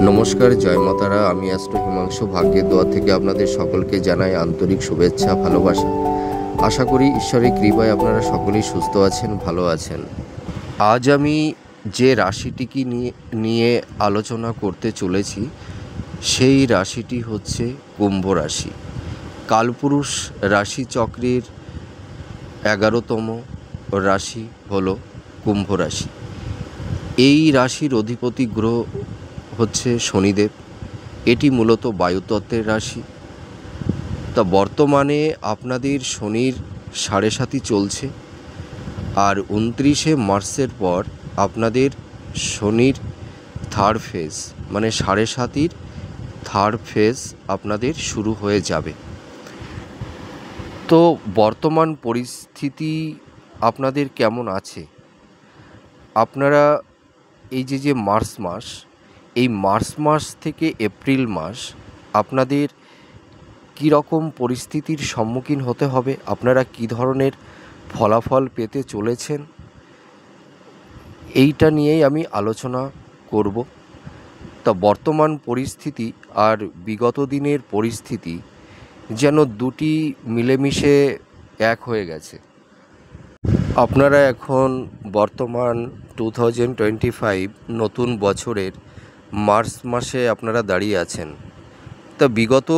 নমস্কার, জয় মাতারা। আমি অ্যাস্ট্রো হিমাংশু ভাগ্যের দোয়া থেকে আপনাদের সকলকে জানাই আন্তরিক শুভেচ্ছা, ভালোবাসা। আশা করি ঈশ্বরের কৃপায় আপনারা সকলেই সুস্থ আছেন, ভালো আছেন। আজ আমি যে রাশিটিকে নিয়ে আলোচনা করতে চলেছি সেই রাশিটি হচ্ছে কুম্ভ রাশি। কালপুরুষ রাশিচক্রের 11তম রাশি হলো কুম্ভ রাশি। এই রাশির অধিপতি গ্রহ হচ্ছে শনিদেব। এটি মূলত বায়ুতত্ত্বের রাশি। তা বর্তমানে আপনাদের শনির 7.5 চলছে, আর 29শে মার্চের পর আপনাদের শনির থার্ড ফেজ মানে 7.5-র থার্ড ফেজ আপনাদের শুরু হয়ে যাবে। তো বর্তমান পরিস্থিতি আপনাদের কেমন আছে? আপনারা এই যে মার্চ মাস, এই মার্চ মাস থেকে এপ্রিল মাস আপনাদের কী রকম পরিস্থিতির সম্মুখীন হতে হবে, আপনারা কী ধরনের ফলাফল পেতে চলেছেন, এইটা নিয়েই আমি আলোচনা করব। তা বর্তমান পরিস্থিতি আর বিগত দিনের পরিস্থিতি যেন দুটি মিলেমিশে এক হয়ে গেছে। আপনারা এখন বর্তমান 2025 নতুন বছরের মার্চ মাসে আপনারা দাঁড়িয়ে আছেন। তা বিগত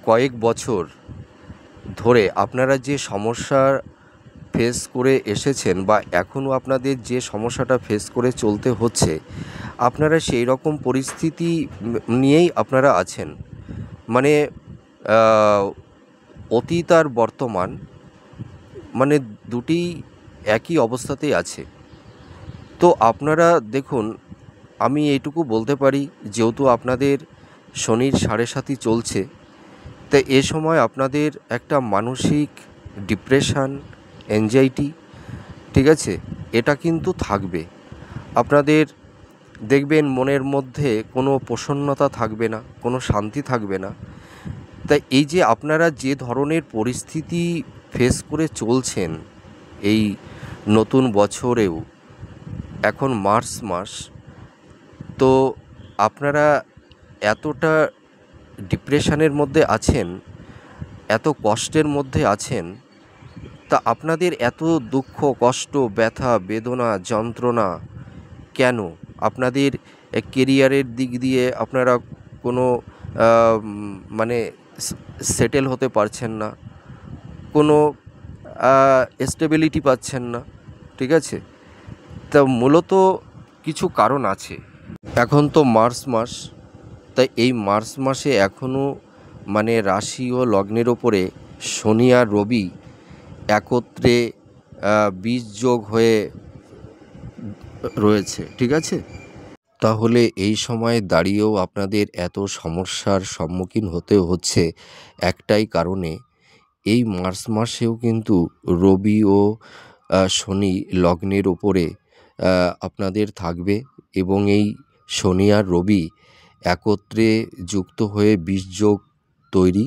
কয়েক বছর ধরে আপনারা যে সমস্যা ফেস করে এসেছেন বা এখনও আপনাদের যে সমস্যাটা ফেস করে চলতে হচ্ছে, আপনারা সেই রকম পরিস্থিতি নিয়েই আপনারা আছেন। মানে অতীত আর বর্তমান মানে দুটি একই অবস্থাতেই আছে। তো আপনারা দেখুন, আমি এইটুকু বলতে পারি, যেহেতু আপনাদের শনির 7.5 চলছে, তো এ সময় আপনাদের একটা মানসিক ডিপ্রেশন, অ্যাংজাইটি, ঠিক আছে, এটা কিন্তু থাকবে। আপনাদের দেখবেন মনের মধ্যে কোনো প্রসন্নতা থাকবে না, কোনো শান্তি থাকবে না। তাই এই যে আপনারা যে ধরনের পরিস্থিতি ফেস করে চলছেন এই নতুন বছরেও, এখন মার্চ মাস, তো আপনারা এতটা ডিপ্রেশনের মধ্যে আছেন, এত কষ্টের মধ্যে আছেন, তা আপনাদের এত দুঃখ, কষ্ট, ব্যথা, বেদনা, যন্ত্রণা কেন? আপনাদের কেরিয়ারের দিক দিয়ে আপনারা কোনো মানে সেটেল হতে পারছেন না, কোনো স্টেবিলিটি পাচ্ছেন না, ঠিক আছে? তা মূলত কিছু কারণ আছে। এখন তো মার্চ মাস, তাই এই মার্চ মাসে এখনও মানে রাশি ও লগ্নের ওপরে শনি আর রবি একত্রে 20 যোগ হয়ে রয়েছে, ঠিক আছে? তাহলে এই সময় দাঁড়িয়েও আপনাদের এত সমস্যার সম্মুখীন হতে হচ্ছে একটাই কারণে, এই মার্চ মাসেও কিন্তু রবি ও শনি লগ্নের ওপরে আপনাদের থাকবে, এবং এই শনি আর রবি একত্রে যুক্ত হয়ে 20 যোগ তৈরি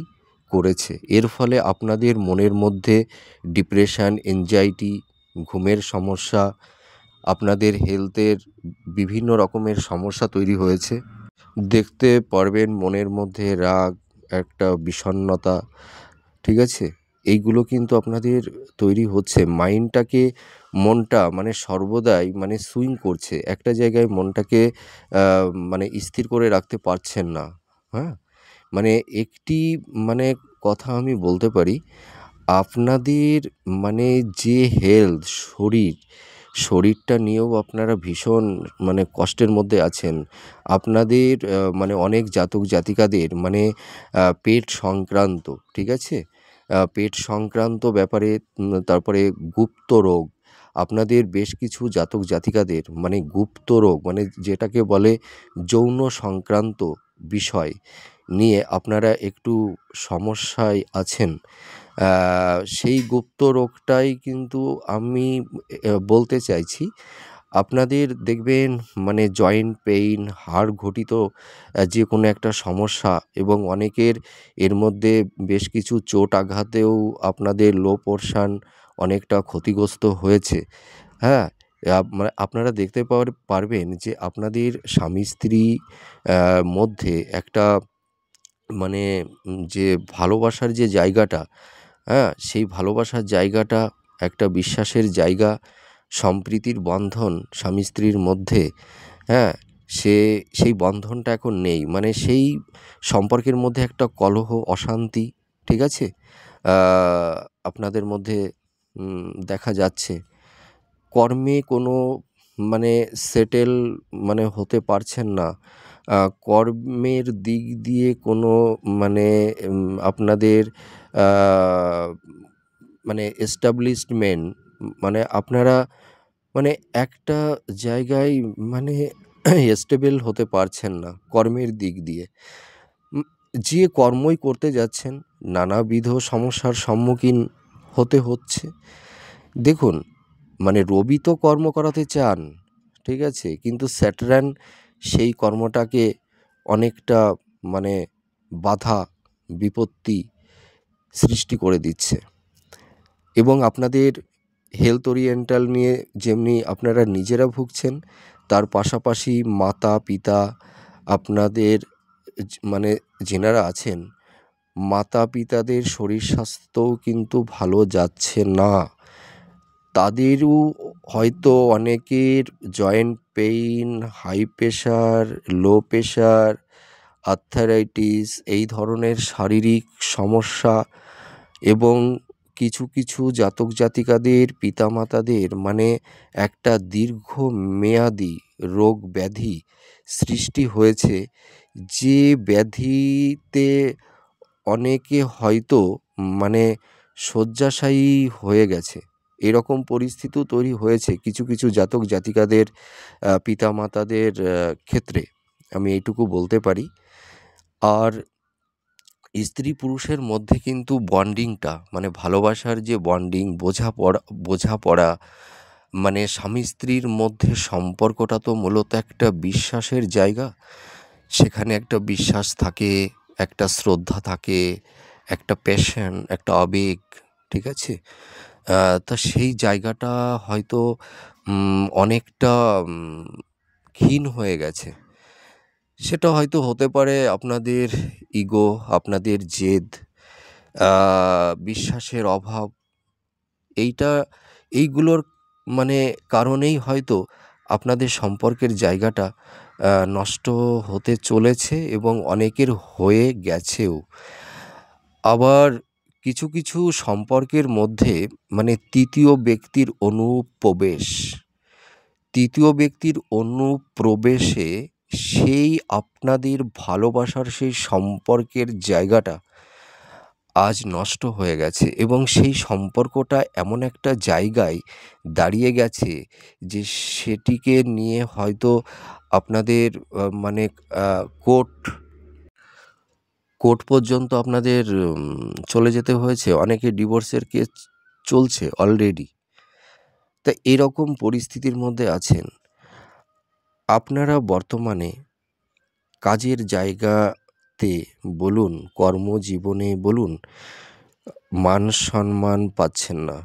করেছে। এর ফলে আপনাদের মনের মধ্যে ডিপ্রেশন, এনজাইটি, ঘুমের সমস্যা, আপনাদের হেলথের বিভিন্ন রকমের সমস্যা তৈরি হয়েছে। দেখতে পারবেন মনের মধ্যে রাগ, একটা বিষণ্ণতা, ঠিক আছে, এইগুলো কিন্তু আপনাদের তৈরি হচ্ছে। মনটা মানে সর্বদাই মানে সুইং করছে, একটা জায়গায় মনটাকে মানে স্থির করে রাখতে পারছেন না। হ্যাঁ, মানে একটি মানে কথা আমি বলতে পারি, আপনাদের মানে যে হেলথ, শরীরটা নিয়েও আপনারা ভীষণ মানে কষ্টের মধ্যে আছেন। আপনাদের মানে অনেক জাতক জাতিকাদের মানে পেট সংক্রান্ত, ঠিক আছে, পেট সংক্রান্ত ব্যাপারে, তারপরে গুপ্ত রোগ, আপনাদের বেশ কিছু জাতক জাতিকাদের মানে গুপ্ত রোগ মানে যেটাকে বলে যৌন সংক্রান্ত বিষয় নিয়ে আপনারা একটু সমস্যায় আছেন। সেই গুপ্ত রোগটাই কিন্তু আমি বলতে চাইছি। আপনাদের দেখবেন মানে জয়েন্ট পেইন, হাড় ঘটিত যে কোনো একটা সমস্যা, এবং অনেকের এর মধ্যে বেশ কিছু চোট আঘাতেও আপনাদের লো পোরশন অনেকটা ক্ষতিগ্রস্ত হয়েছে। হ্যাঁ, মানে আপনারা দেখতে পারবেন যে আপনাদের স্বামী স্ত্রী মধ্যে একটা মানে যে ভালোবাসার যে জায়গাটা, হ্যাঁ? সেই ভালোবাসার জায়গাটা, একটা বিশ্বাসের জায়গা, সম্প্রীতির বন্ধন স্বামী স্ত্রীর মধ্যে, হ্যাঁ? সেই বন্ধনটা এখন নেই। মানে সেই সম্পর্কের মধ্যে একটা কলহ, অশান্তি, ঠিক আছে? আ আপনাদের মধ্যে দেখা যাচ্ছে। কর্মে কোনো মানে সেটেল মানে হতে পারছেন না। আ কর্মের দিক দিয়ে কোনো মানে আপনাদের আ মানে এস্টাবলিশমেন্ট মানে আপনারা মানে একটা জায়গায় মানে স্টেবল হতে পারছেন না কর্মের দিক দিয়ে। উম যে কর্মই করতে যাচ্ছেন নানাবিধ সমস্যার সম্মুখীন হতে হচ্ছে। দেখুন, মানে রবি তো কর্ম করাতে চান, ঠিক আছে? কিন্তু স্যাটার্ন সেই কর্মটাকে অনেকটা মানে বাধা, বিপত্তি সৃষ্টি করে দিচ্ছে। এবং আপনাদের হেলথ ওরিয়েন্টাল নিয়ে যেমনি আপনারা নিজেরা ভুগছেন, তার পাশাপাশি মাতা-পিতা আপনাদের মানে যেনারা আছেন, মাতা-পিতাদের শরীর স্বাস্থ্যও কিন্তু ভালো যাচ্ছে না। তাদেরও হয়তো অনেকের joint pain, high pressure, low pressure, arthritis এই ধরনের শারীরিক সমস্যা এবং কিছু কিছু জাতক জাতিকাদের পিতামাতাদের মানে একটা দীর্ঘমেয়াদী রোগ ব্যাধি সৃষ্টি হয়েছে, যে ব্যাধিতে অনেকে হয়তো মানে শয্যাশায়ী হয়ে গেছে। এরকম পরিস্থিতিও তৈরি হয়েছে কিছু কিছু জাতক জাতিকাদের পিতামাতাদের ক্ষেত্রে, আমি এইটুকু বলতে পারি। আর স্ত্রী পুরুষের মধ্যে কিন্তু বন্ডিংটা মানে ভালোবাসার যে বন্ডিং, বোঝাপড়া মানে স্বামী স্ত্রীর মধ্যে সম্পর্কটা তো মূলত একটা বিশ্বাসের জায়গা। সেখানে একটা বিশ্বাস থাকে, একটা শ্রদ্ধা থাকে, একটা প্যাশন, একটা আবেগ, ঠিক আছে? তা সেই জায়গাটা হয়তো অনেকটা ক্ষীণ হয়ে গেছে। সেটা হয়তো হতে পারে আপনাদের ইগো, আপনাদের জেদ, আ বিশ্বাসের অভাব, এইটা এইগুলোর মানে কারণেই হয়তো আপনাদের সম্পর্কের জায়গাটা নষ্ট হতে চলেছে এবং অনেকের হয়ে গেছেও। আবার কিছু কিছু সম্পর্কের মধ্যে মানে তৃতীয় ব্যক্তির অনুপ্রবেশে সেই আপনাদের ভালোবাসার সেই সম্পর্কের জায়গাটা আজ নষ্ট হয়ে গেছে এবং সেই সম্পর্কটা এমন একটা জায়গায় দাঁড়িয়ে গেছে যে সেটিকে নিয়ে হয়তো আপনাদের মানে আ কোর্ট কোর্ট পর্যন্ত আপনাদের চলে যেতে হয়েছে। অনেকে ডিভোর্সের কেস চলছে অলরেডি। তা এরকম পরিস্থিতির মধ্যে আছেন। আপনারা বর্তমানে কাজের জায়গাতে বলুন, কর্মজীবনে বলুন, মান-সম্মান পাচ্ছেন না,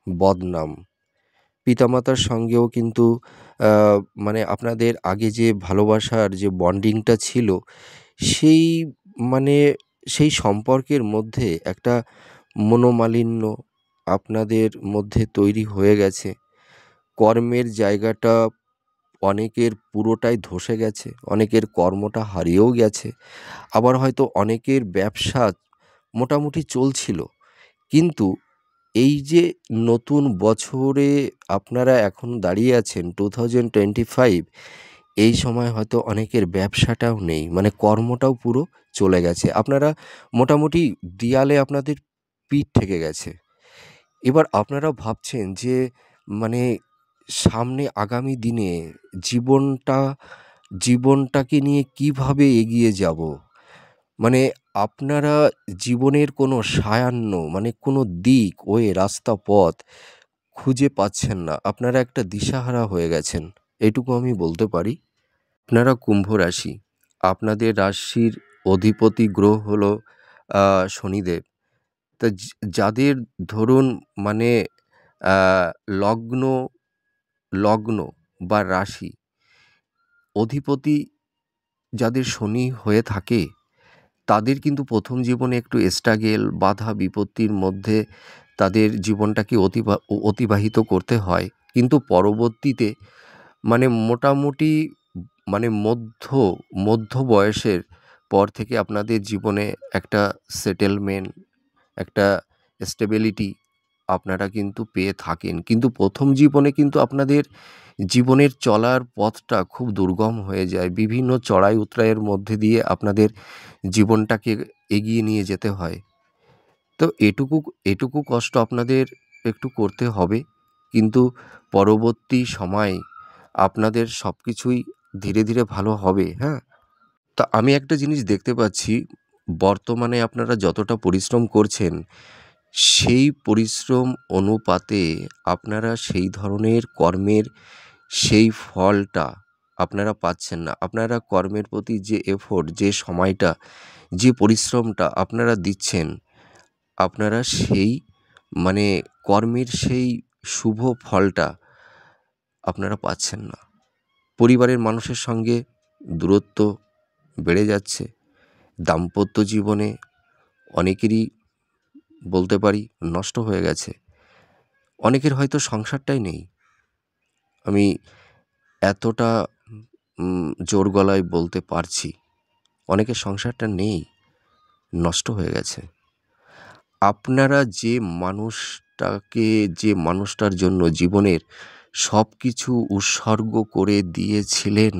বদনাম। পিতামাতার সঙ্গেও কিন্তু আ মানে আপনাদের আগে যে ভালোবাসার যে বন্ডিংটা ছিল, সেই মানে সেই সম্পর্কের মধ্যে একটা মনোমালিন্য আপনাদের মধ্যে তৈরি হয়ে গেছে। কর্মের জায়গাটা অনেকের পুরোটাই ধসে গেছে, অনেকের কর্মটা হারিয়েও গেছে। আবার হয়তো অনেকের ব্যবসা মোটামুটি চলছিল। কিন্তু এই যে নতুন বছরে আপনারা এখন দাঁড়িয়ে আছেন 2025, এই সময় হয়তো অনেকের ব্যবসাটাও নেই। মানে কর্মটাও পুরো চলে গেছে। আপনারা মোটামুটি দেয়ালে আপনাদের পিঠ ঠেকে গেছে। এবার আপনারা ভাবছেন যে মানে সামনে আগামী দিনে জীবনটা জীবনটাকে নিয়ে কিভাবে এগিয়ে যাব? মানে আপনারা জীবনের কোনো সায়ান্ন মানে কোনো দিক, রাস্তা, পথ খুঁজে পাচ্ছেন না। আপনারা একটা দিশাহারা হয়ে গেছেন। এইটুকু আমি বলতে পারি। আপনারা কুম্ভ রাশি। আপনাদের রাশির অধিপতি গ্রহ হলো আ শনিদেব। তা যাদের ধরুন মানে আ লগ্ন লগ্ন বা রাশি অধিপতি যাদের শনি হয়ে থাকে তাদের কিন্তু প্রথম জীবনে একটু স্ট্রাগেল, বাধা বিপত্তির মধ্যে তাদের জীবনটাকে অতিবাহিত করতে হয়। কিন্তু পরবর্তীতে মানে মোটামুটি মানে মধ্য বয়সের পর থেকে আপনাদের জীবনে একটা সেটেলমেন্ট, একটা স্টেবিলিটি আপনারা কিন্তু পেয়ে থাকেন। কিন্তু প্রথম জীবনে কিন্তু আপনাদের জীবনের চলার পথটা খুব দুর্গম হয়ে যায়। বিভিন্ন চড়াই উতরাইয়ের মধ্যে দিয়ে আপনাদের জীবনটাকে এগিয়ে নিয়ে যেতে হয়। তো এটুকু কষ্ট আপনাদের একটু করতে হবে। কিন্তু পরবর্তী সময়ে আপনাদের সব কিছুই ধীরে ধীরে ভালো হবে, হ্যাঁ? তা আমি একটা জিনিস দেখতে পাচ্ছি, বর্তমানে আপনারা যতটা পরিশ্রম করছেন, সেই পরিশ্রম অনুপাতে আপনারা সেই ধরনের কর্মের সেই ফলটা আপনারা পাচ্ছেন না। আপনারা কর্মের প্রতি যে এফোর্ট, যে সময়টা, যে পরিশ্রমটা আপনারা দিচ্ছেন, আপনারা সেই মানে কর্মের সেই শুভ ফলটা আপনারা পাচ্ছেন না। পরিবারের মানুষের সঙ্গে দূরত্ব বেড়ে যাচ্ছে। দাম্পত্য জীবনে অনেকেরই বলতে পারি নষ্ট হয়ে গেছে। অনেকের হয়তো সংসারটাই নেই। আমি এতটা জোর গলায় বলতে পারছি, অনেকের সংসারটা নেই, নষ্ট হয়ে গেছে। আপনারা যে মানুষটার জন্য জীবনের সব কিছু উৎসর্গ করে দিয়েছিলেন,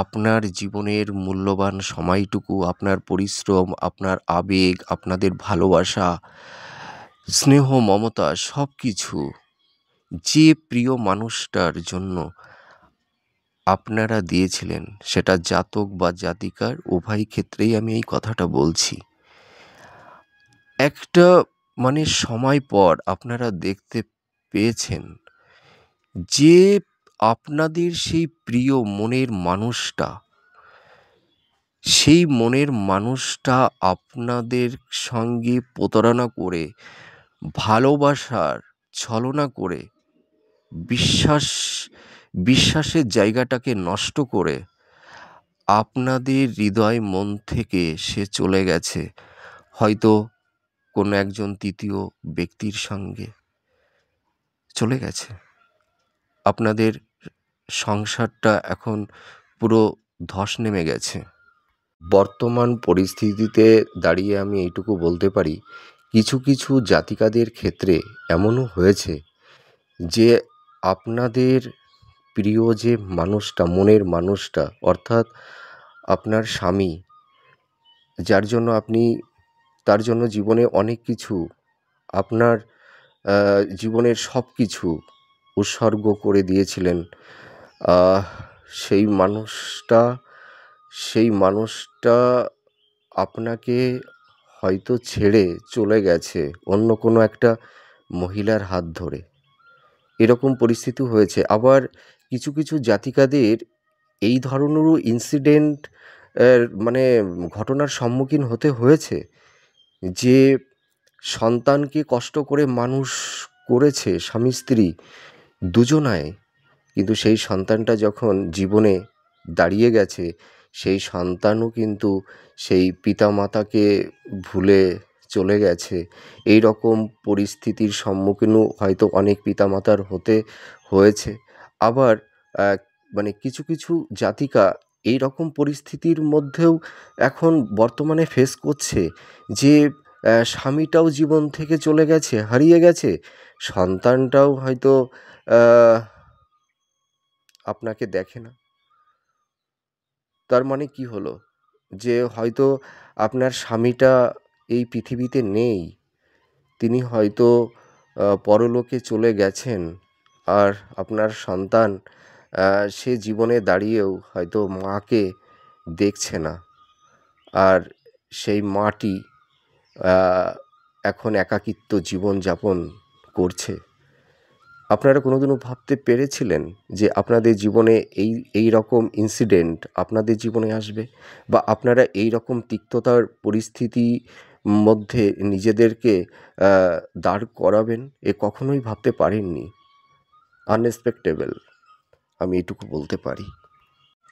আপনার জীবনের মূল্যবান সময়টুকু, আপনার পরিশ্রম, আপনার আবেগ, আপনাদের ভালোবাসা, স্নেহ, মমতা সব কিছু যে প্রিয় মানুষটার জন্য আপনারা দিয়েছিলেন, সেটা জাতক বা জাতিকার উভয় ক্ষেত্রেই আমি এই কথাটা বলছি। একটা মানে সময় পর আপনারা দেখতে পেয়েছেন যে আপনাদের সেই প্রিয় মনের মানুষটা, সেই মনের মানুষটা আপনাদের সঙ্গে প্রতারণা করে, ভালোবাসার ছলনা করে, বিশ্বাসের জায়গাটাকে নষ্ট করে আপনাদের হৃদয় মন থেকে সে চলে গেছে হয়তো কোনো একজন তৃতীয় ব্যক্তির সঙ্গে চলে গেছে। আপনাদের সংসারটা এখন পুরো ধস নেমে গেছে। বর্তমান পরিস্থিতিতে দাঁড়িয়ে আমি এইটুকু বলতে পারি, কিছু কিছু জাতিকাদের ক্ষেত্রে এমনও হয়েছে যে আপনাদের প্রিয় যে মানুষটা, মনের মানুষটা, অর্থাৎ আপনার স্বামী, যার জন্য আপনি তার জন্য জীবনে অনেক কিছু, আপনার জীবনের সব কিছু উৎসর্গ করে দিয়েছিলেন, আহ, সেই মানুষটা সেই মানুষটা আপনাকে হয়তো ছেড়ে চলে গেছে অন্য কোনো একটা মহিলার হাত ধরে। এরকম পরিস্থিতি হয়েছে। আবার কিছু কিছু জাতিকাদের এই ধরনেরও ইনসিডেন্ট মানে ঘটনার সম্মুখীন হতে হয়েছে যে সন্তানকে কষ্ট করে মানুষ করেছে স্বামী স্ত্রী দুজনায়, কিন্তু সেই সন্তানটা যখন জীবনে দাঁড়িয়ে গেছে, সেই সন্তানও কিন্তু সেই পিতামাতাকে ভুলে চলে গেছে। এই রকম পরিস্থিতির সম্মুখীনও হয়তো অনেক পিতামাতার হতে হয়েছে। আবার মানে কিছু কিছু জাতিকা এই রকম পরিস্থিতির মধ্যেও এখন বর্তমানে ফেস করছে যে স্বামীটাও জীবন থেকে চলে গেছে, হারিয়ে গেছে, সন্তানটাও হয়তো আপনাকে দেখে না। তার মানে কি হলো? যে হয়তো আপনার স্বামীটা এই পৃথিবীতে নেই। তিনি হয়তো পরলোকে চলে গেছেন। আর আপনার সন্তান সে জীবনে দাঁড়িয়েও হয়তো মাকে দেখছে না। আর সেই মাটি এখন একাকিত্ব জীবনযাপন করছে। আপনারা কোনোদিনও ভাবতে পেরেছিলেন যে আপনাদের জীবনে এই রকম ইনসিডেন্ট আপনাদের জীবনে আসবে? বা আপনারা এই রকম তিক্ততার পরিস্থিতি মধ্যে নিজেদেরকে দাঁড় করাবেন? কখনোই ভাবতে পারেননি। আনএক্সপেক্টেবল, আমি এটুকু বলতে পারি।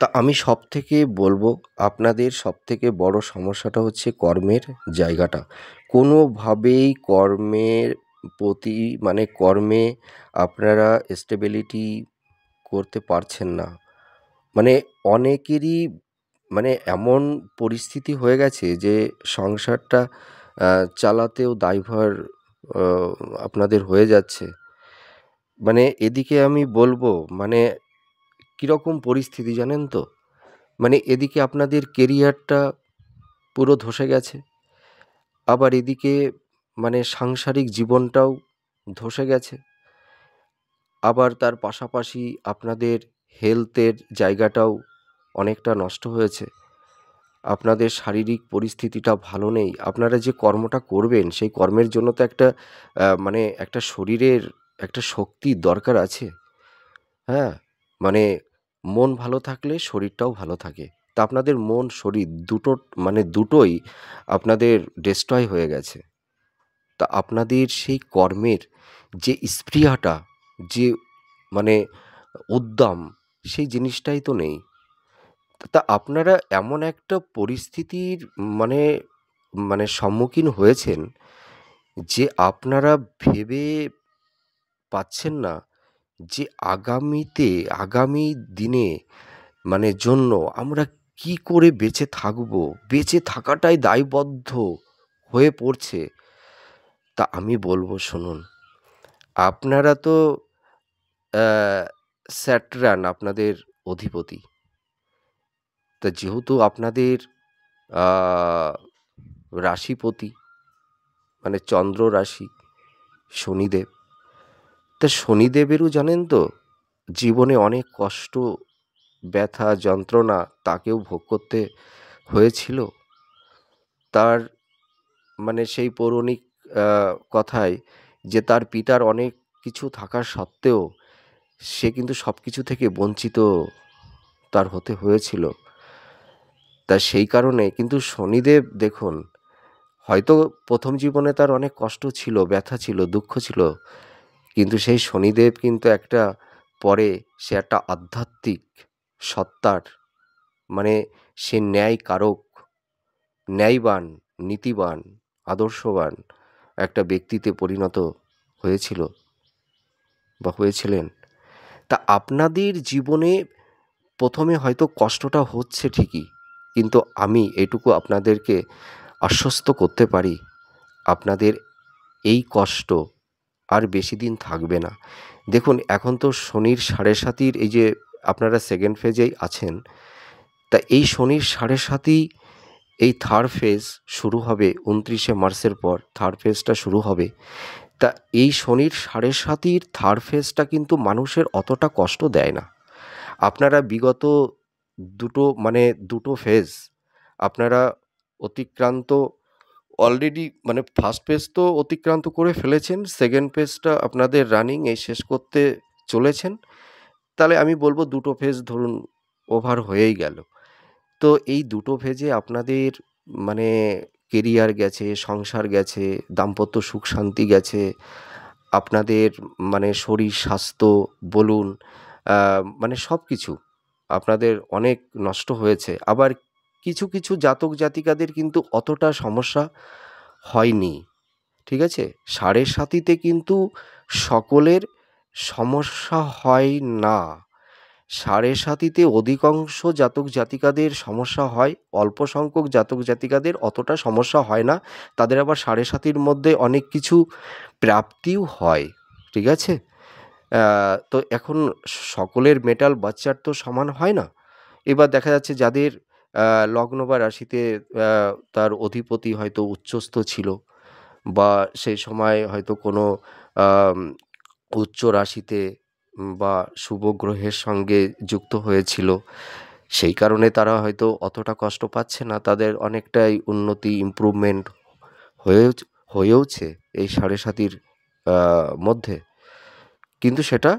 তা আমি সবথেকে বলবো, আপনাদের সবথেকে বড় সমস্যাটা হচ্ছে কর্মের জায়গাটা। কোনোভাবেই কর্মের প্রতি মানে কর্মে আপনারা স্টেবিলিটি করতে পারছেন না। মানে অনেকেরই মানে এমন পরিস্থিতি হয়ে গেছে যে সংসারটা চালাতেও দায়ভার আ আপনাদের হয়ে যাচ্ছে। মানে এদিকে আমি বলবো মানে কীরকম পরিস্থিতি জানেন তো? মানে এদিকে আপনাদের কেরিয়ারটা পুরো ধসে গেছে। আবার এদিকে মানে সাংসারিক জীবনটাও ধসে গেছে। আবার তার পাশাপাশি আপনাদের হেলথের জায়গাটাও অনেকটা নষ্ট হয়েছে। আপনাদের শারীরিক পরিস্থিতিটা ভালো নেই। আপনারা যে কর্মটা করবেন সেই কর্মের জন্য তো একটা মানে একটা শরীরের একটা শক্তির দরকার আছে। হ্যাঁ? মানে মন ভালো থাকলে শরীরটাও ভালো থাকে। তা আপনাদের মন, শরীর মানে দুটোই আপনাদের ডেস্ট্রয় হয়ে গেছে। তা আপনাদের সেই কর্মের যে স্পৃহাটা, যে মানে উদ্দাম, সেই জিনিসটাই তো নেই। তা আপনারা এমন একটা পরিস্থিতির মানে মানে সম্মুখীন হয়েছেন যে আপনারা ভেবে পাচ্ছেন না যে আগামী দিনে মানে জন্য আমরা কি করে বেঁচে থাকবো? বেঁচে থাকাটাই দায়বদ্ধ হয়ে পড়ছে। তা আমি বলবো শুনুন, আপনারা তো অ্যা স্যাটার্ন আপনাদের অধিপতি। তা যেহেতু আপনাদের আ রাশিপতি মানে চন্দ্র রাশি শনিদেব। তা শনিদেবেরও জানেন তো জীবনে অনেক কষ্ট, ব্যথা, যন্ত্রণা তাকেও ভোগ করতে হয়েছিল। তার মানে সেই পৌরাণিক আ কথায় যে তার পিতার অনেক কিছু থাকা সত্ত্বেও সে কিন্তু সবকিছু থেকে বঞ্চিত তার হতে হয়েছিল। তা সেই কারণে কিন্তু শনিদেব দেখুন, হয়তো ১ম জীবনে তার অনেক কষ্ট ছিল, ব্যথা ছিল, দুঃখ ছিল। কিন্তু সেই শনিদেব কিন্তু একটা পরে সে একটা আধ্যাত্মিক সত্তার মানে সে ন্যায় কারক, ন্যায়বান, নীতিবান, আদর্শবান একটা ব্যক্তিতে পরিণত হয়েছিল বা হয়েছিলেন। তা আপনাদের জীবনে ১ম এ হয়তো কষ্টটা হচ্ছে ঠিকই, কিন্তু আমি এটুকু আপনাদেরকে আশ্বস্ত করতে পারি, আপনাদের এই কষ্ট আর বেশিদিন থাকবে না। দেখুন এখন তো শনির ৭.৫র এই যে আপনারা 2nd ফেজেই আছেন। তা এই শনির ৭.৫ই এই 3rd ফেজ শুরু হবে ২৯শে মার্চের পর 3rd ফেজটা শুরু হবে। তা এই শনির ৭.৫র 3rd ফেজটা কিন্তু মানুষের অতটা কষ্ট দেয় না। আপনারা বিগত দুটো ফেজ আপনারা অতিক্রান্ত অলরেডি মানে 1st ফেজ তো অতিক্রান্ত করে ফেলেছেন। 2nd ফেজটা আপনাদের রানিং এই শেষ করতে চলেছেন। তাহলে আমি বলব 2 ফেজ ধরুন ওভার হয়েই গেল। তো এই 2 ফেজে আপনাদের মানে কেরিয়ার গেছে, সংসার গেছে, দাম্পত্য সুখ শান্তি গেছে। আপনাদের মানে শরীর স্বাস্থ্য বলুন, আ মানে সবকিছু আপনাদের অনেক নষ্ট হয়েছে। আবার কিছু জাতক জাতিকাদের কিন্তু অতটা সমস্যা হয়নি। ঠিক আছে? ৭.৫তে কিন্তু সকলের সমস্যা হয় না। ৭.৫তে অধিকাংশ জাতক জাতিকাদের সমস্যা হয়। অল্প সংখ্যক জাতক জাতিকাদের অতটা সমস্যা হয় না। তাদের আবার ৭.৫র মধ্যে অনেক কিছু প্রাপ্তিও হয়। ঠিক আছে? আ তো এখন সকলের মেটাল বাচ্চার তো সমান হয় না। এবার দেখা যাচ্ছে যাদের আ লগ্ন বা রাশিতে আ তার অধিপতি হয়তো উচ্চস্থ ছিল বা সেই সময় হয়তো কোনো আম উচ্চ রাশিতে বা শুভ গ্রহের সঙ্গে যুক্ত হয়েছিল। সেই কারণে তারা হয়তো অতটা কষ্ট পাচ্ছে না। তাদের অনেকটাই উন্নতি ইমপ্রুভমেন্ট হয়েওছ হয়েওছে এই ৭.৫র আ মধ্যে। কিন্তু সেটা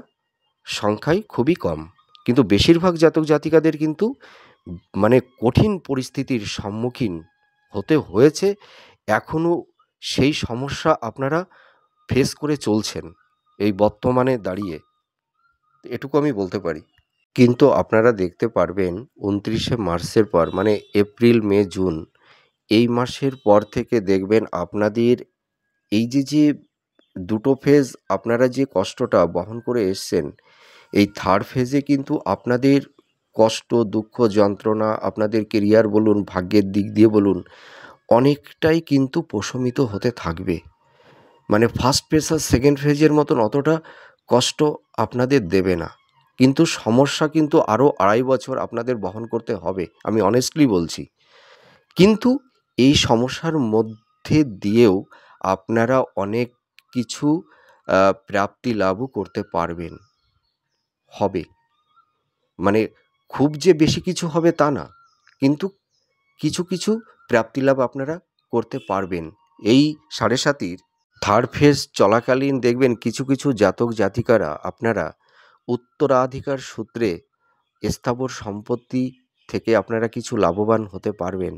সংখ্যায় খুবই কম। কিন্তু বেশিরভাগ জাতক জাতিকাদের কিন্তু মানে কঠিন পরিস্থিতির সম্মুখীন হতে হয়েছে। এখনও সেই সমস্যা আপনারা ফেস করে চলছেন এই বর্তমানে দাঁড়িয়ে। এটুকু আমি বলতে পারি। কিন্তু আপনারা দেখতে পারবেন ২৯শে মার্চের পর মানে এপ্রিল, মে, জুন এই মাসের পর থেকে দেখবেন আপনাদের এই যে দুটো ফেজ আপনারা যে কষ্টটা বহন করে এসছেন, এই থার্ড ফেজে কিন্তু আপনাদের কষ্ট, দুঃখ, যন্ত্রণা আপনাদের কেরিয়ার বলুন, ভাগ্যের দিক দিয়ে বলুন, অনেকটাই কিন্তু প্রশমিত হতে থাকবে। মানে ফার্স্ট ফেজ আর সেকেন্ড ফেজের মতন অতটা কষ্ট আপনাদের দেবে না। কিন্তু সমস্যা কিন্তু আরও ২.৫ বছর আপনাদের বহন করতে হবে। আমি অনেস্টলি বলছি। কিন্তু এই সমস্যার মধ্যে দিয়েও আপনারা অনেক কিছু প্রাপ্তি লাভও করতে পারবেন, হবে। মানে খুব যে বেশি কিছু হবে তা না। কিন্তু কিছু প্রাপ্তিলাভ আপনারা করতে পারবেন। এই ৭.৫-র থার্ড ফেজ চলাকালীন দেখবেন কিছু জাতক জাতিকারা আপনারা উত্তরাধিকার সূত্রে স্থাবর সম্পত্তি থেকে আপনারা কিছু লাভবান হতে পারবেন।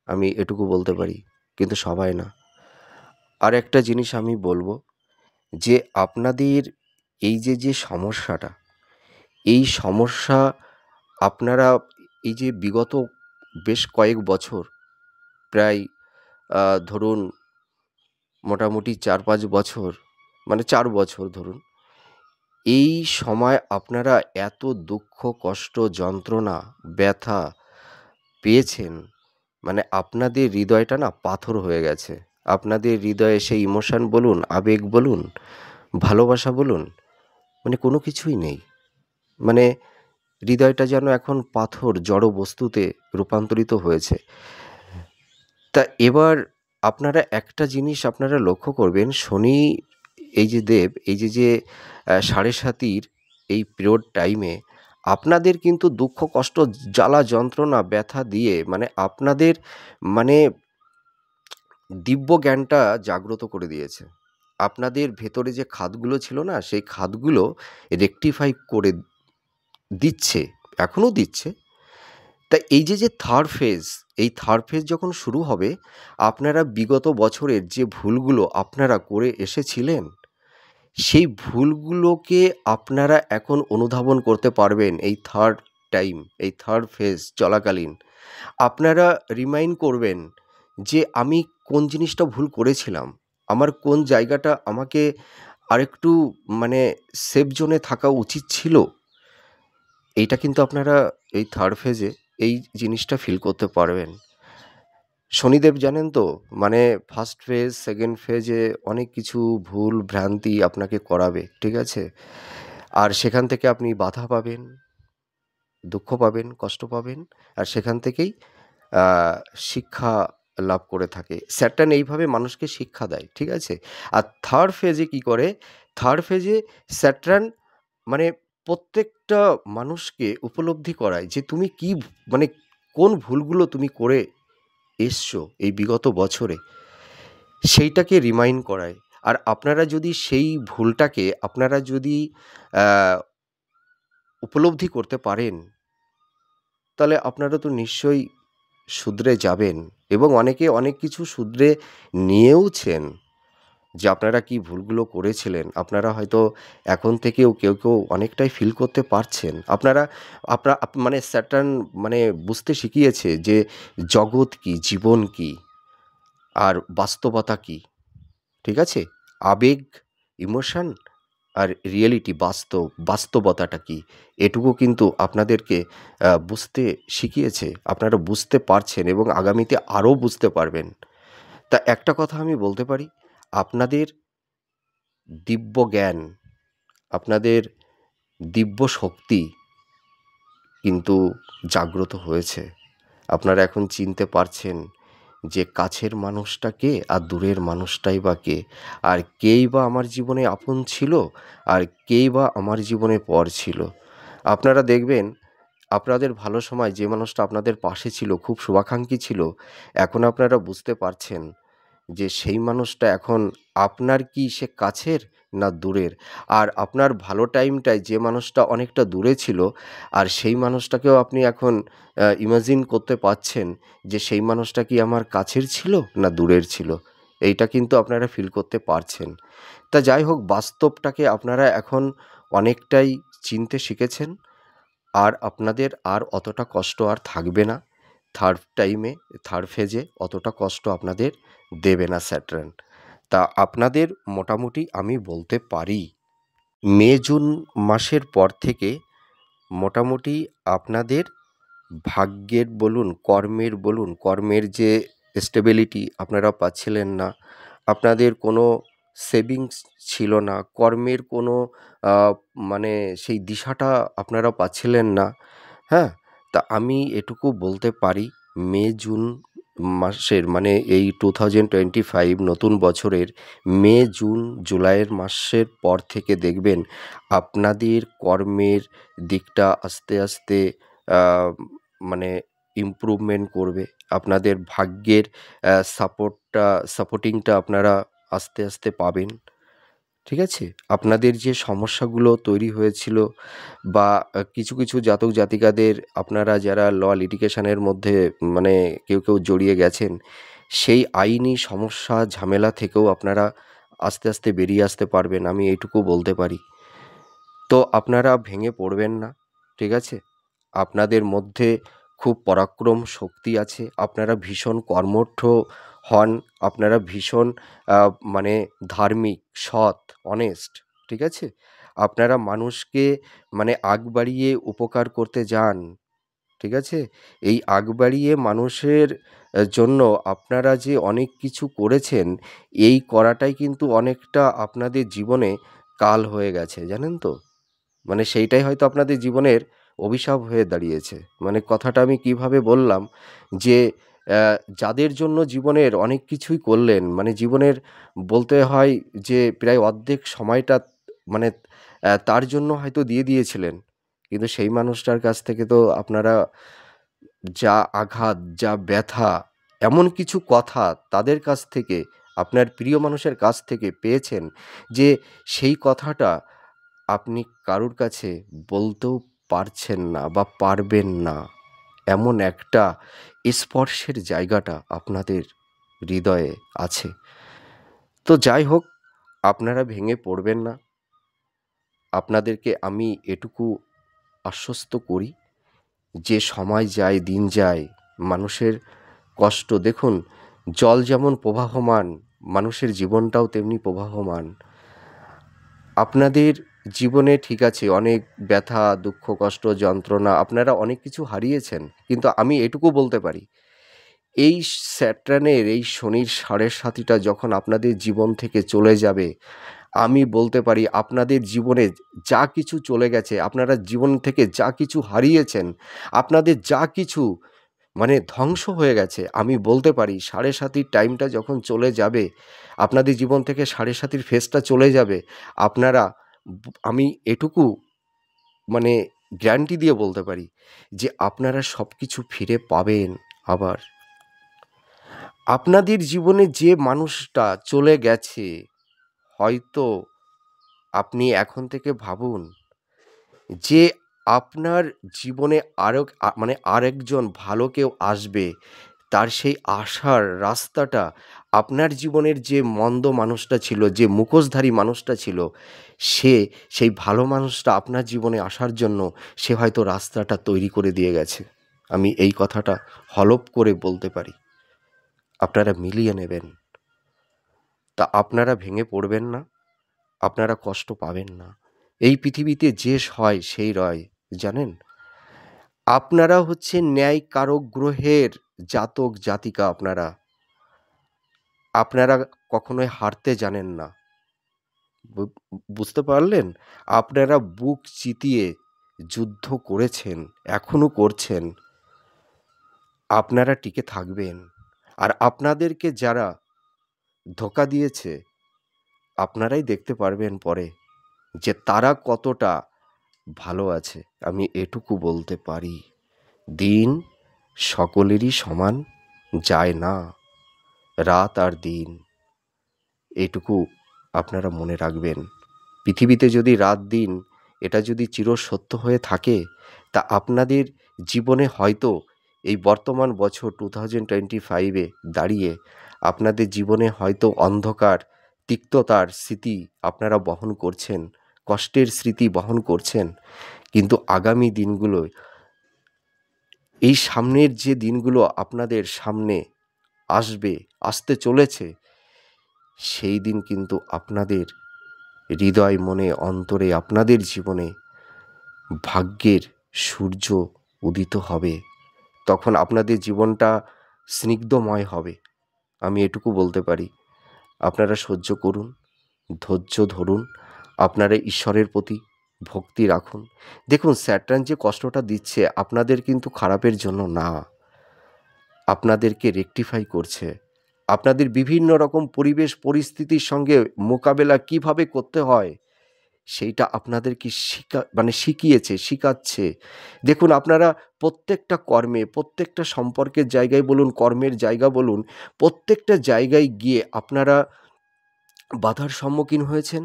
আমি এটুকু বলতে পারি। কিন্তু সবাই না। আর একটা জিনিস আমি বলব যে আপনাদের এই যে সমস্যাটা, এই সমস্যা আপনারা এই যে বিগত বেশ কয়েক বছর প্রায় ধরুন মোটামুটি ৪-৫ বছর মানে ৪ বছর ধরুন, এই সময় আপনারা এত দুঃখ, কষ্ট, যন্ত্রণা, ব্যথা পেয়েছেন, মানে আপনাদের হৃদয়টা না পাথর হয়ে গেছে। আপনাদের হৃদয়ে সেই ইমোশন বলুন, আবেগ বলুন, ভালোবাসা বলুন, মানে কোনো কিছুই নেই। মানে হৃদয়টা যেন এখন পাথর, জড় বস্তুতে রূপান্তরিত হয়েছে। তা এবার আপনারা একটা জিনিস আপনারা লক্ষ্য করবেন, শনি এই যে দেব, এই যে ৭.৫-র এই পিরিয়ড টাইমে আপনাদের কিন্তু দুঃখ, কষ্ট, জ্বালা, যন্ত্রণা, ব্যথা দিয়ে মানে আপনাদের মানে দিব্য জ্ঞানটা জাগ্রত করে দিয়েছে। আপনাদের ভেতরে যে খাতগুলো ছিল না, সেই খাতগুলো রেকটিফাই করে দিচ্ছে, এখনও দিচ্ছে। তা এই যে থার্ড ফেজ, এই থার্ড ফেজ যখন শুরু হবে, আপনারা বিগত বছরের যে ভুলগুলো আপনারা করে এসেছিলেন, সেই ভুলগুলোকে আপনারা এখন অনুধাবন করতে পারবেন এই থার্ড টাইম, এই থার্ড ফেজ চলাকালীন। আপনারা রিমাইন্ড করবেন যে আমি কোন জিনিসটা ভুল করেছিলাম, আমার কোন জায়গাটা আমাকে আরেকটু মানে সেফ জোনে থাকা উচিত ছিল। এইটা কিন্তু আপনারা এই থার্ড ফেজে এই জিনিসটা ফিল করতে পারবেন। শনিদেব জানেন তো মানে ফার্স্ট ফেজ, সেকেন্ড ফেজে অনেক কিছু ভুল ভ্রান্তি আপনাকে করাবে, ঠিক আছে? আর সেখান থেকে আপনি বাধা পাবেন, দুঃখ পাবেন, কষ্ট পাবেন, আর সেখান থেকেই আ শিক্ষা লাভ করে থাকে। স্যাটার্ন এইভাবে মানুষকে শিক্ষা দেয়, ঠিক আছে? আর থার্ড ফেজে কী করে? থার্ড ফেজে স্যাটার্ন মানে প্রত্যেকটা মানুষকে উপলব্ধি করায় যে তুমি কি মানে কোন ভুলগুলো তুমি করে এসছো এই বিগত বছরে, সেইটাকে রিমাইন্ড করায়। আর আপনারা যদি সেই ভুলটাকে আপনারা যদি আ উপলব্ধি করতে পারেন, তাহলে আপনারা তো নিশ্চয়ই শুধরে যাবেন এবং অনেকে অনেক কিছু শুধরে নিয়েওছেন। যে আপনারা কি ভুলগুলো করেছিলেন, আপনারা হয়তো এখন থেকেও কেউ অনেকটাই ফিল করতে পারছেন। আপনারা মানে স্যাটার্ন মানে বুঝতে শিখিয়েছে যে জগৎ কী, জীবন কী, আর বাস্তবতা কী, ঠিক আছে? আবেগ, ইমোশন আর রিয়েলিটি বাস্তবতাটা কী, এটুকু কিন্তু আপনাদেরকে বুঝতে শিখিয়েছে। আপনারা বুঝতে পারছেন এবং আগামীতে আরও বুঝতে পারবেন। তা একটা কথা আমি বলতে পারি, আপনাদের দিব্য জ্ঞান, আপনাদের দিব্য শক্তি কিন্তু জাগ্রত হয়েছে। আপনারা এখন চিনতে পারছেন যে কাছের মানুষটা কে আর দূরের মানুষটাই বা কে, আর কেই বা আমার জীবনে আপন ছিল আর কেই বা আমার জীবনে পর ছিল। আপনারা দেখবেন আপনাদের ভালো সময় যে মানুষটা আপনাদের পাশে ছিল, খুব শুভাকাঙ্ক্ষী ছিল, এখন আপনারা বুঝতে পারছেন যে সেই মানুষটা এখন আপনার কি সে কাছের না দূরের। আর আপনার ভালো টাইমটায় যে মানুষটা অনেকটা দূরে ছিল, আর সেই মানুষটাকেও আপনি এখন ইমাজিন করতে পারছেন যে সেই মানুষটা কি আমার কাছের ছিল না দূরের ছিল। এইটা কিন্তু আপনারা ফিল করতে পারছেন। তা যাই হোক, বাস্তবটাকে আপনারা এখন অনেকটাই চিনতে শিখেছেন, আর আপনাদের আর অতটা কষ্ট আর থাকবে না। থার্ড ফেজে অতটা কষ্ট আপনাদের দেবে না স্যাটার্ন। তা আপনাদের মোটামুটি আমি বলতে পারি মে জুন মাসের পর থেকে মোটামুটি আপনাদের ভাগ্যের বলুন, কর্মের যে স্টেবিলিটি আপনারা পাচ্ছিলেন না, আপনাদের কোনো সেভিংস ছিল না, কর্মের কোনো মানে সেই দিশাটা আপনারা পাচ্ছিলেন না, হ্যাঁ? তা আমি এটুকু বলতে পারি মে জুন মাসের মানে এই 2025 নতুন বছরের মে জুন জুলাইয়ের মাসের পর থেকে দেখবেন আপনাদের কর্মের দিকটা আস্তে আস্তে মানে ইমপ্রুভমেন্ট করবে। আপনাদের ভাগ্যের সাপোর্টিংটা আপনারা আস্তে আস্তে পাবেন। ঠিক আছে? আপনাদের যে সমস্যাগুলো তৈরি হয়েছিল বা কিছু কিছু জাতক জাতিকাদের আপনারা যারা লিটিগেশনের মধ্যে মানে কেউ জড়িয়ে গেছেন, সেই আইনি সমস্যা ঝামেলা থেকেও আপনারা আস্তে আস্তে বেরিয়ে আসতে পারবেন, আমি এইটুকু বলতে পারি। তো আপনারা ভেঙে পড়বেন না, ঠিক আছে? আপনাদের মধ্যে খুব পরাক্রম শক্তি আছে, আপনারা ভীষণ কর্মঠ হন, আপনারা ভীষণ মানে ধার্মিক, সৎ, অনেস্ট, ঠিক আছে? আপনারা মানুষকে মানে আগ বাড়িয়ে উপকার করতে যান, ঠিক আছে? এই আগ বাড়িয়ে মানুষের জন্য আপনারা যে অনেক কিছু করেছেন, এই করাটাই কিন্তু অনেকটা আপনাদের জীবনে কাল হয়ে গেছে, জানেন তো? মানে সেইটাই হয়তো আপনাদের জীবনের অভিশাপ হয়ে দাঁড়িয়েছে। মানে কথাটা আমি কিভাবে বললাম যে যাদের জন্য জীবনের অনেক কিছুই করলেন, মানে জীবনের বলতে হয় যে প্রায় অর্ধেক সময়টা মানে তার জন্য হয়তো দিয়ে দিয়েছিলেন। কিন্তু সেই মানুষটার কাছ থেকে তো আপনারা যা আঘাত, যা ব্যথা, এমন কিছু কথা তাদের কাছ থেকে, আপনার প্রিয় মানুষের কাছ থেকে পেয়েছেন যে সেই কথাটা আপনি কারুর কাছে বলতেও পারছেন না বা পারবেন না। এমন একটা স্পর্শের জায়গাটা আপনাদের হৃদয়ে আছে। তো যাই হোক, আপনারা ভেঙে পড়বেন না। আপনাদেরকে আমি এটুকু আশ্বস্ত করি যে সময় যায়, দিন যায়, মানুষের কষ্ট দেখুন, জল যেমন প্রবাহমান, মানুষের জীবনটাও তেমনি প্রবাহমান। আপনাদের জীবনে ঠিক আছে অনেক ব্যথা, দুঃখ, কষ্ট, যন্ত্রণা, আপনারা অনেক কিছু হারিয়েছেন। কিন্তু আমি এটুকু বলতে পারি, এই স্যাটার্নের এই শনির সাড়ে সাতিটা যখন আপনাদের জীবন থেকে চলে যাবে, আমি বলতে পারি আপনাদের জীবনে যা কিছু চলে গেছে, আপনারা জীবন থেকে যা কিছু হারিয়েছেন, আপনাদের যা কিছু মানে ধ্বংস হয়ে গেছে, আমি বলতে পারি সাড়ে সাতির টাইমটা যখন চলে যাবে, আপনাদের জীবন থেকে সাড়ে সাতির ফেজটা চলে যাবে, আপনারা আমি এটুকু মানে গ্যারান্টি দিয়ে বলতে পারি যে আপনারা সব কিছু ফিরে পাবেন আবার। আপনাদের জীবনে যে মানুষটা চলে গেছে, হয়তো আপনি এখন থেকে ভাবুন যে আপনার জীবনে মানে আরেকজন ভালো কেউ আসবে, তার সেই আসার রাস্তাটা আপনার জীবনের যে মন্দ মানুষটা ছিল, যে মুখোশধারী মানুষটা ছিল, সে সেই ভালো মানুষটা আপনার জীবনে আসার জন্য সে হয়তো রাস্তাটা তৈরি করে দিয়ে গেছে। আমি এই কথাটা হলফ করে বলতে পারি। আপনারা মিলিয়ে নেবেন। তা আপনারা ভেঙে পড়বেন না, আপনারা কষ্ট পাবেন না। এই পৃথিবীতে যে হয় সেই রয়, জানেন? আপনারা হচ্ছে ন্যায় কারক গ্রহের জাতক জাতিকা আপনারা। আপনারা কখনোই হারতে জানেন না। বু বুঝতে পারলেন? আপনারা বুক চিতিয়ে যুদ্ধ করেছেন, এখনো করছেন। আপনারা টিকে থাকবেন। আর আপনাদেরকে যারা ধোঁকা দিয়েছে, আপনারাই দেখতে পারবেন পরে যে তারা কতটা ভালো আছে। আমি এটুকু বলতে পারি। দিন সকলেরই সমান যায় না, রাত আর দিন, এটুকু আপনারা মনে রাখবেন। পৃথিবীতে যদি রাত দিন এটা যদি চিরসত্য হয়ে থাকে, তা আপনাদের জীবনে হয়তো এই বর্তমান বছর 2025 এ দাঁড়িয়ে আপনাদের জীবনে হয়তো অন্ধকার, তিক্ততার স্মৃতি আপনারা বহন করছেন, কষ্টের স্মৃতি বহন করছেন, কিন্তু আগামী দিনগুলোয় এই সামনের যে দিনগুলো আপনাদের সামনে আসতে চলেছে, সেই দিন কিন্তু আপনাদের হৃদয়, মনে, অন্তরে, আপনাদের জীবনে ভাগ্যের সূর্য উদিত হবে। তখন আপনাদের জীবনটা স্নিগ্ধময় হবে, আমি এটুকু বলতে পারি। আপনারা সহ্য করুন, ধৈর্য ধরুন, আপনারা ঈশ্বরের প্রতি ভক্তি রাখুন। দেখুন, স্যাটার্ন যে কষ্টটা দিচ্ছে আপনাদের কিন্তু খারাপের জন্য না, আপনাদেরকে রেকটিফাই করছে। আপনাদের বিভিন্ন রকম পরিবেশ পরিস্থিতির সঙ্গে মোকাবেলা কিভাবে করতে হয় সেইটা আপনাদেরকে শিখিয়েছে, শিখাচ্ছে। দেখুন, আপনারা প্রত্যেকটা কর্মে, প্রত্যেকটা সম্পর্কের জায়গায় বলুন, কর্মের জায়গা বলুন, প্রত্যেকটা জায়গায় গিয়ে আপনারা বাধার সম্মুখীন হয়েছেন,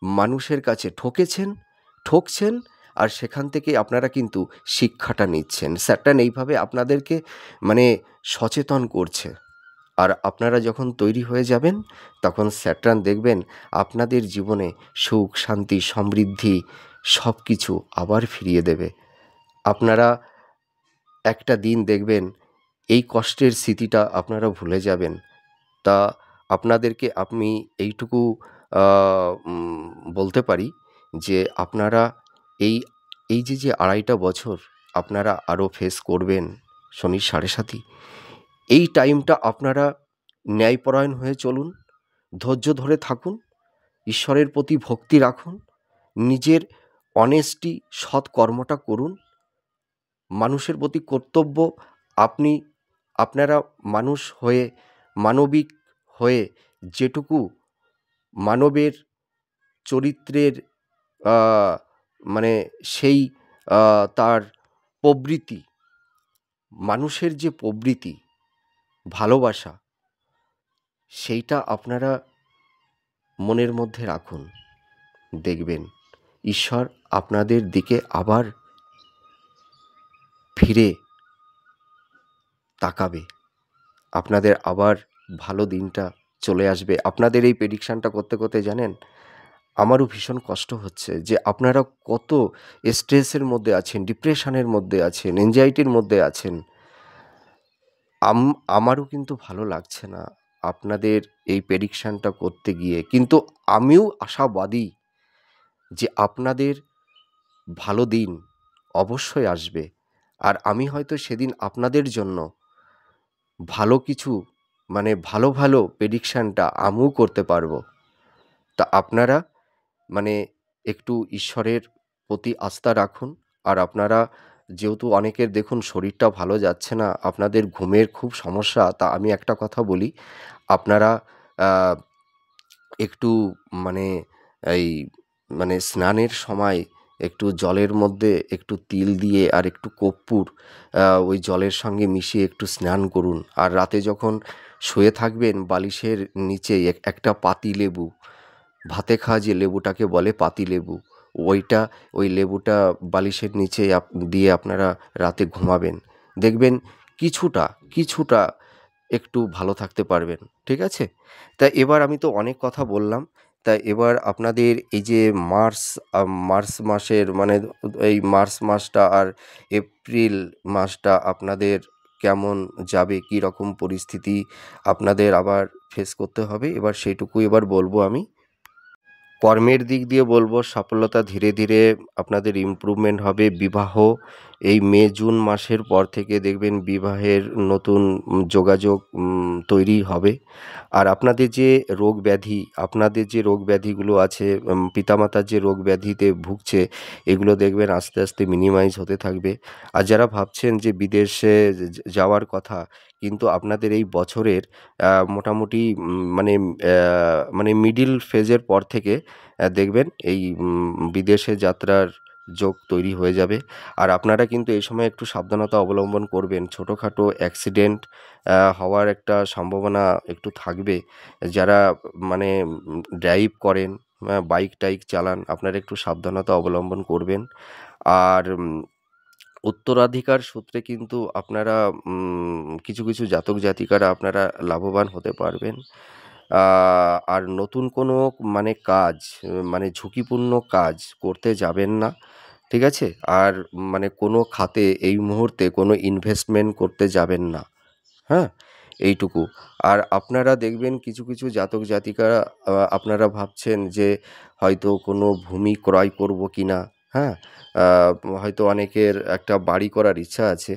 মানুষের কাছে ঠকছেন, আর সেখান থেকে আপনারা কিন্তু শিক্ষাটা নিচ্ছেন। স্যাটার্ন এইভাবে আপনাদেরকে সচেতন করছে। আর আপনারা যখন তৈরি হয়ে যাবেন, তখন স্যাটার্ন দেখবেন আপনাদের জীবনে সুখ, শান্তি, সমৃদ্ধি সব কিছু আবার ফিরিয়ে দেবে। আপনারা একটা দিন দেখবেন এই কষ্টের স্মৃতিটা আপনারা ভুলে যাবেন। তা আপনাদেরকে আমি এইটুকু বলতে পারি যে আপনারা এই এই যে ২.৫টা বছর আপনারা আরও ফেস করবেন শনির সাড়ে সাতি, এই টাইমটা আপনারা ন্যায়পরায়ণ হয়ে চলুন, ধৈর্য ধরে থাকুন, ঈশ্বরের প্রতি ভক্তি রাখুন, নিজের অনেস্টি, সৎকর্মটা করুন, মানুষের প্রতি কর্তব্য, আপনারা মানুষ হয়ে, মানবিক হয়ে যেটুকু মানবের চরিত্রের মানে সেই তার প্রবৃত্তি, মানুষের যে প্রবৃত্তি, ভালোবাসা, সেইটা আপনারা মনের মধ্যে রাখুন। দেখবেন ঈশ্বর আপনাদের দিকে আবার ফিরে তাকাবে, আপনাদের আবার ভালো দিনটা চলে আসবে। আপনাদের এই প্রেডিকশানটা করতে করতে জানেন আমারও ভীষণ কষ্ট হচ্ছে যে আপনারা কত স্ট্রেসের মধ্যে আছেন, ডিপ্রেশনের মধ্যে আছেন, এনজাইটির মধ্যে আছেন। আমারও কিন্তু ভালো লাগছে না আপনাদের এই প্রেডিকশানটা করতে গিয়ে, কিন্তু আমিও আশাবাদী যে আপনাদের ভালো দিন অবশ্যই আসবে। আর আমি হয়তো সেদিন আপনাদের জন্য ভালো কিছু ভালো ভালো প্রেডিকশানটা আমিও করতে পারবো। তা আপনারা একটু ঈশ্বরের প্রতি আস্থা রাখুন। আর আপনারা যেহেতু অনেকের দেখুন শরীরটা ভালো যাচ্ছে না, আপনাদের ঘুমের খুব সমস্যা, তা আমি একটা কথা বলি, আপনারা একটু মানে এই স্নানের সময় একটু জলের মধ্যে একটু তিল দিয়ে আর একটু কর্পূর ওই জলের সঙ্গে মিশিয়ে একটু স্নান করুন। আর রাতে যখন শুয়ে থাকবেন বালিশের নিচে একটা পাতিলেবু, ভাতে খাওয়া যে লেবুটাকে বলে পাতিলেবু, ওই লেবুটা বালিশের নিচে দিয়ে আপনারা রাতে ঘুমাবেন। দেখবেন কিছুটা একটু ভালো থাকতে পারবেন। ঠিক আছে? তা এবার আমি তো অনেক কথা বললাম। তা এবার আপনাদের এই যে মার্চ মাসের এই মার্চ মাসটা আর এপ্রিল মাসটা আপনাদের কেমন যাবে, কী রকম পরিস্থিতি আপনাদের আবার ফেস করতে হবে, এবার সেইটুকু বলবো আমি। কর্মের দিক দিয়ে বলবো সফলতা ধীরে ধীরে আপনাদের ইমপ্রুভমেন্ট হবে। বিবাহ এই মে জুন মাসের পর থেকে দেখবেন বিবাহের নতুন যোগাযোগ তৈরি হবে। আর আপনাদের যে রোগ ব্যাধিগুলো আছে, পিতামাতার যে রোগ ব্যাধিতে ভুগছে, এগুলো দেখবেন আস্তে আস্তে মিনিমাইজ হতে থাকবে। আর যারা ভাবছেন যে বিদেশে যাওয়ার কথা, কিন্তু আপনাদের এই বছরের মোটামুটি মিডিল ফেজের পর থেকে দেখবেন এই বিদেশে যাত্রার যোগ তৈরি হয়ে যাবে। আর আপনারা কিন্তু এই সময় একটু সাবধানতা অবলম্বন করবেন। ছোটোখাটো অ্যাক্সিডেন্ট হওয়ার একটা সম্ভাবনা একটু থাকবে। যারা ড্রাইভ করেন, বাইক টাইক চালান, আপনারা একটু সাবধানতা অবলম্বন করবেন। আর উত্তরাধিকার সূত্রে কিন্তু আপনারা কিছু কিছু জাতক জাতিকারা আপনারা লাভবান হতে পারবেন। আর নতুন কোনো মানে কাজ, মানে ঝুঁকিপূর্ণ কাজ করতে যাবেন না, ঠিক আছে? আর মানে কোনো খাতে এই মুহূর্তে কোনো ইনভেস্টমেন্ট করতে যাবেন না, হ্যাঁ? এইটুকু। আর আপনারা দেখবেন কিছু কিছু জাতক জাতিকারা, আপনারা ভাবছেন যে হয়তো কোনো ভূমি ক্রয় করব কিনা, হ্যাঁ? হয়তো অনেকের একটা বাড়ি করার ইচ্ছা আছে।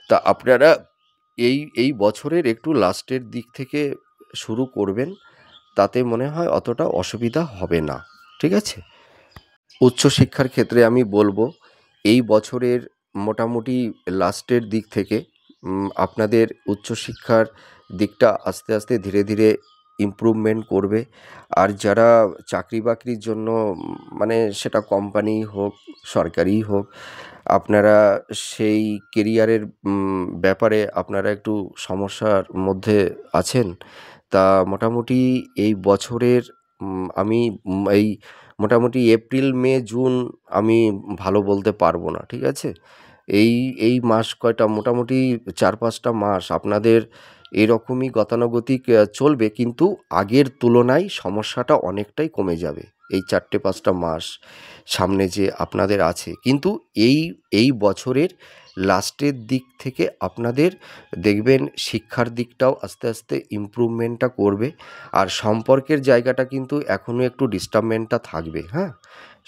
তা আপনারা এই বছরের একটু লাস্টের দিক থেকে শুরু করবেন, তাতে মনে হয় অতটা অসুবিধা হবে না, ঠিক আছে? উচ্চশিক্ষার ক্ষেত্রে আমি বলব, এই বছরের মোটামুটি লাস্টের দিক থেকে আপনাদের উচ্চশিক্ষার দিকটা আস্তে আস্তে ধীরে ধীরে ইমপ্রুভমেন্ট করবে। আর যারা চাকরি বাকরির জন্য মানে সেটা কোম্পানি হোক, সরকারিই হোক, আপনারা সেই কেরিয়ারের ব্যাপারে আপনারা একটু সমস্যার মধ্যে আছেন। তা মোটামুটি এই বছরের আমি এই মোটামুটি এপ্রিল, মে, জুন আমি ভালো বলতে পারবো না, ঠিক আছে? এই এই মাস কয়টা মোটামুটি ৪-৫টা মাস আপনাদের এরকমই গতানুগতিক চলবে, কিন্তু আগের তুলনায় সমস্যাটা অনেকটাই কমে যাবে। এই ৪-৫টা মাস সামনে যে আপনাদের আছে। কিন্তু এই এই বছরের লাস্টের দিক থেকে আপনাদের দেখবেন শিক্ষার দিকটাও আস্তে আস্তে ইমপ্রুভমেন্টটা করবে। আর সম্পর্কের জায়গাটা কিন্তু এখনও একটু ডিস্টার্বমেন্টটা থাকবে, হ্যাঁ?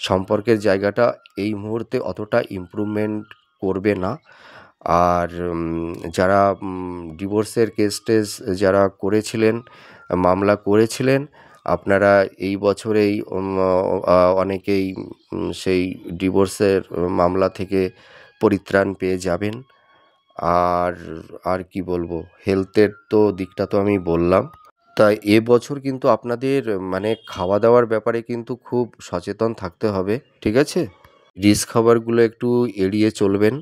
সম্পর্কের জায়গাটা এই মুহূর্তে অতটা ইমপ্রুভমেন্ট করবে না। আর যারা ডিভোর্সের কেস-টেস যারা করেছিলেন, মামলা করেছিলেন, আপনারা এই বছরেই অনেকেই সেই ডিভোর্সের মামলা থেকে পরিত্রাণ পেয়ে যাবেন। আর আর কি বলবো, হেলথের তো দিকটা তো আমি বললাম। তাই এবছর কিন্তু আপনাদের মানে খাওয়া দাওয়ার ব্যাপারে কিন্তু খুব সচেতন থাকতে হবে, ঠিক আছে? রিচ খাবারগুলো একটু এড়িয়ে চলবেন,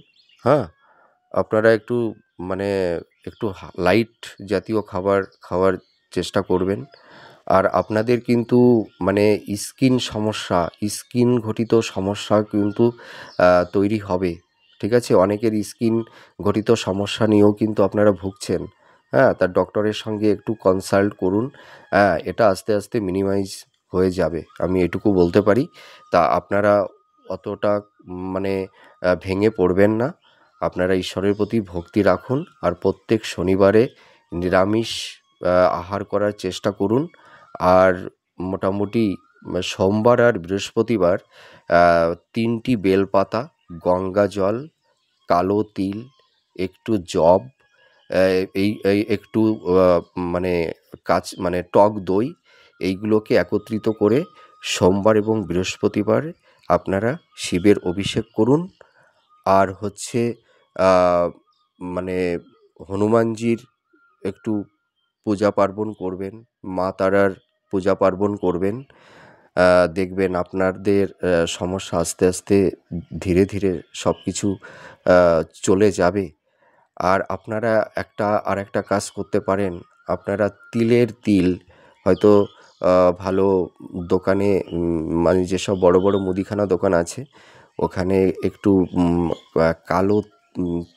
হ্যাঁ? আপনারা একটু মানে একটু লাইট জাতীয় খাবার খাওয়ার চেষ্টা করবেন। আর আপনাদের কিন্তু মানে স্কিন ঘটিত সমস্যা কিন্তু তৈরি হবে, ঠিক আছে? অনেকের স্কিন ঘটিত সমস্যা নিয়েও কিন্তু আপনারা ভুগছেন, হ্যাঁ? তা ডক্টরের সঙ্গে একটু কনসাল্ট করুন। এটা আস্তে আস্তে মিনিমাইজ হয়ে যাবে, আমি এটুকু বলতে পারি। তা আপনারা অতটা মানে ভেঙে পড়বেন না। আপনারা ঈশ্বরের প্রতি ভক্তি রাখুন। আর প্রত্যেক শনিবারে নিরামিষ আহার করার চেষ্টা করুন। আর মোটামুটি সোমবার আর বৃহস্পতিবার ৩টি বেলপাতা, গঙ্গা জল, কালো তিল, একটু যব, এই এই একটু মানে মানে টক দই, এইগুলোকে একত্রিত করে সোমবার এবং বৃহস্পতিবার আপনারা শিবের অভিষেক করুন। আর হচ্ছে মানে হনুমানজির একটু পূজা পার্বণ করবেন, মা তারার পূজা পার্বণ করবেন। দেখবেন আপনাদের সমস্যা আস্তে আস্তে ধীরে ধীরে সব কিছু চলে যাবে। আর আপনারা আরেকটা কাজ করতে পারেন। আপনারা তিল হয়তো ভালো দোকানে, মানে যেসব বড় বড় মুদিখানা দোকান আছে, ওখানে একটু কালো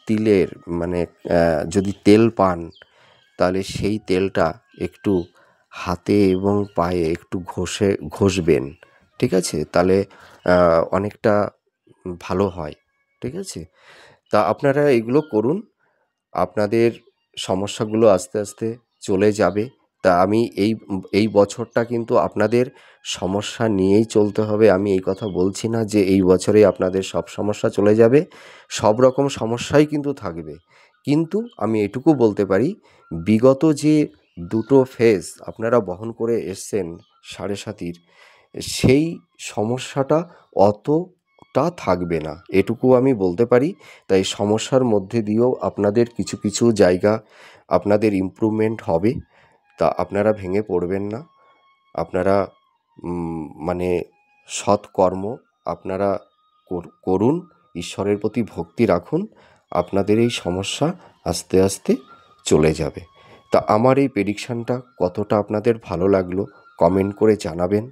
তিলের মানে যদি তেল পান, তাহলে সেই তেলটা একটু হাতে এবং পায়ে একটু ঘষবেন, ঠিক আছে? তাহলে অনেকটা ভালো হয়, ঠিক আছে? তা আপনারা এগুলো করুন। আপনাদের সমস্যাগুলো আস্তে আস্তে চলে যাবে। তা আমি এই বছরটা কিন্তু আপনাদের সমস্যা নিয়েই চলতে হবে। আমি এই কথা বলছি না যে এই বছরেই আপনাদের সব সমস্যা চলে যাবে। সব রকম সমস্যাই কিন্তু থাকবে। কিন্তু আমি এটুকু বলতে পারি, বিগত যে দুটো ফেজ আপনারা বহন করে এসছেন সাড়ে সাতির, সেই সমস্যাটা অতটা থাকবে না, এটুকু আমি বলতে পারি। তাই সমস্যার মধ্যে দিয়েও আপনাদের কিছু কিছু জায়গা আপনাদের ইমপ্রুভমেন্ট হবে। তা আপনারা ভেঙে পড়বেন না। আপনারা মানে সৎকর্ম আপনারা করুন, ঈশ্বরের প্রতি ভক্তি রাখুন। আপনাদের এই সমস্যা আস্তে আস্তে চলে যাবে। তা আমার এই প্রেডিকশানটা কতটা আপনাদের ভালো লাগলো কমেন্ট করে জানাবেন।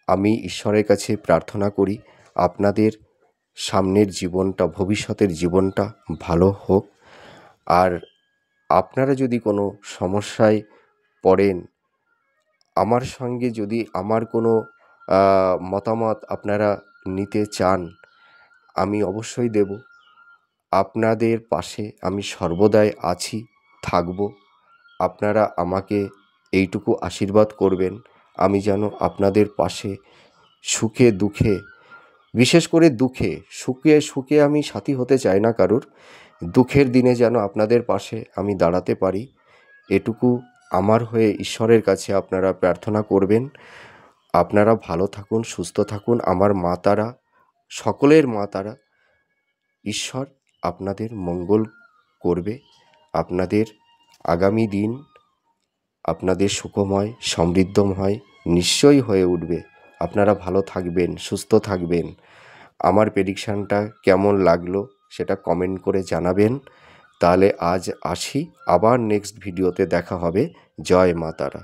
আমি ঈশ্বরের কাছে প্রার্থনা করি আপনাদের সামনের জীবনটা, ভবিষ্যতের জীবনটা ভালো হোক। আর আপনারা যদি কোনো সমস্যায় পড়েন, আমার সঙ্গে যদি আমার কোনো মতামত আপনারা নিতে চান, আমি অবশ্যই দেব। আপনাদের পাশে আমি সর্বদাই আছি, থাকব। আপনারা আমাকে এইটুকু আশীর্বাদ করবেন, আমি যেন আপনাদের পাশে সুখে দুঃখে, বিশেষ করে দুঃখে, সুখে আমি সাথী হতে চাই না কারুর। দুঃখের দিনে যেন আপনাদের পাশে আমি দাঁড়াতে পারি, এটুকু আমার হয়ে ঈশ্বরের কাছে আপনারা প্রার্থনা করবেন। আপনারা ভালো থাকুন, সুস্থ থাকুন। আমার মা তারা, সকলের মা তারা, ঈশ্বর আপনাদের মঙ্গল করবে। আপনাদের আগামী দিন আপনাদের সুখময়, সমৃদ্ধময় নিশ্চয়ই হয়ে উঠবে। আপনারা ভালো থাকবেন, সুস্থ থাকবেন। আমার প্রেডিকশানটা কেমন লাগলো সেটা কমেন্ট করে জানাবেন। তাহলে আজ আসি, আবার নেক্সট ভিডিওতে দেখা হবে। জয় মা তারা।